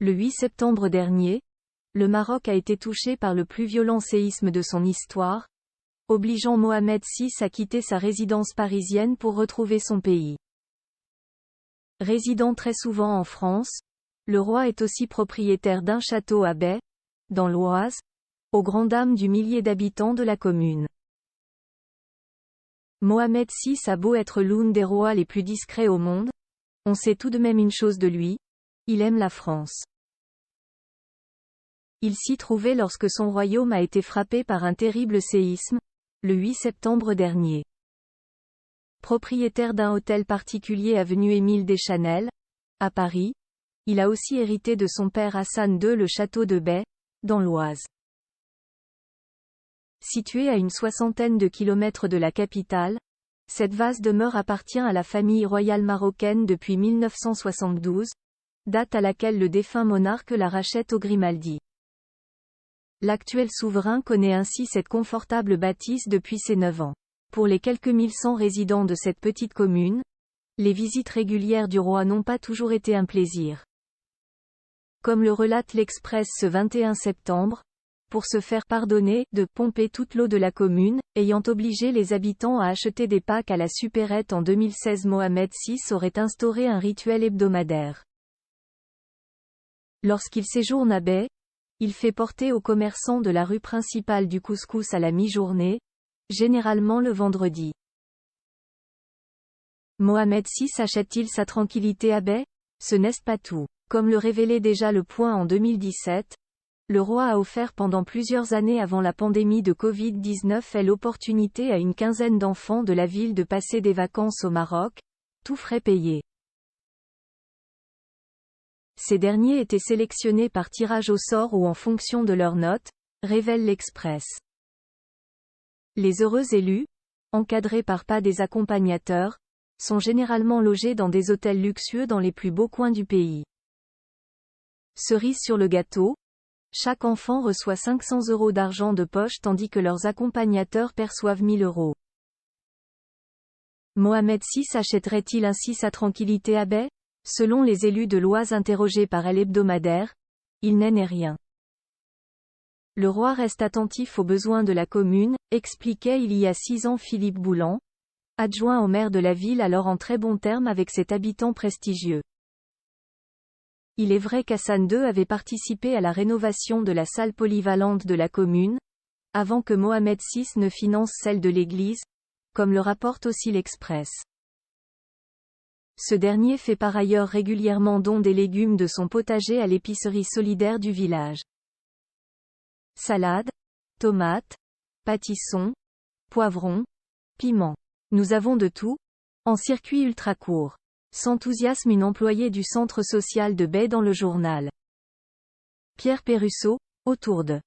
Le 8 septembre dernier, le Maroc a été touché par le plus violent séisme de son histoire, obligeant Mohamed VI à quitter sa résidence parisienne pour retrouver son pays. Résidant très souvent en France, le roi est aussi propriétaire d'un château à Bay, dans l'Oise, aux grandes dames du millier d'habitants de la commune. Mohamed VI a beau être l'un des rois les plus discrets au monde, on sait tout de même une chose de lui, il aime la France. Il s'y trouvait lorsque son royaume a été frappé par un terrible séisme, le 8 septembre dernier. Propriétaire d'un hôtel particulier avenue Émile Deschanel, à Paris, il a aussi hérité de son père Hassan II le château de Bay, dans l'Oise. Situé à une soixantaine de kilomètres de la capitale, cette vaste demeure appartient à la famille royale marocaine depuis 1972, date à laquelle le défunt monarque la rachète aux Grimaldi. L'actuel souverain connaît ainsi cette confortable bâtisse depuis ses 9 ans. Pour les quelques 1100 résidents de cette petite commune, les visites régulières du roi n'ont pas toujours été un plaisir. Comme le relate l'Express ce 21 septembre, pour se faire pardonner de pomper toute l'eau de la commune, ayant obligé les habitants à acheter des packs à la supérette en 2016, Mohamed VI aurait instauré un rituel hebdomadaire. Lorsqu'il séjourne à Bay, il fait porter aux commerçants de la rue principale du couscous à la mi-journée, généralement le vendredi. Mohamed VI achète-t-il sa tranquillité à Bay? Ce n'est pas tout. Comme le révélait déjà Le Point en 2017, le roi a offert pendant plusieurs années avant la pandémie de Covid-19 l'opportunité à une quinzaine d'enfants de la ville de passer des vacances au Maroc, tous frais payés. Ces derniers étaient sélectionnés par tirage au sort ou en fonction de leurs notes, révèle l'Express. Les heureux élus, encadrés par pas des accompagnateurs, sont généralement logés dans des hôtels luxueux dans les plus beaux coins du pays. Cerise sur le gâteau, chaque enfant reçoit 500 € d'argent de poche tandis que leurs accompagnateurs perçoivent 1000 €. Mohamed VI achèterait-il ainsi sa tranquillité à Bay? Selon les élus de l'Oise interrogés par l'hebdomadaire, il n'est rien. Le roi reste attentif aux besoins de la commune, expliquait il y a 6 ans Philippe Boulan, adjoint au maire de la ville alors en très bons termes avec cet habitant prestigieux. Il est vrai qu'Hassan II avait participé à la rénovation de la salle polyvalente de la commune, avant que Mohamed VI ne finance celle de l'église, comme le rapporte aussi l'Express. Ce dernier fait par ailleurs régulièrement don des légumes de son potager à l'épicerie solidaire du village. Salades, tomates, pâtissons, poivrons, piments. Nous avons de tout, en circuit ultra court. S'enthousiasme une employée du centre social de Bay dans le journal. Pierre Pérusso, autour de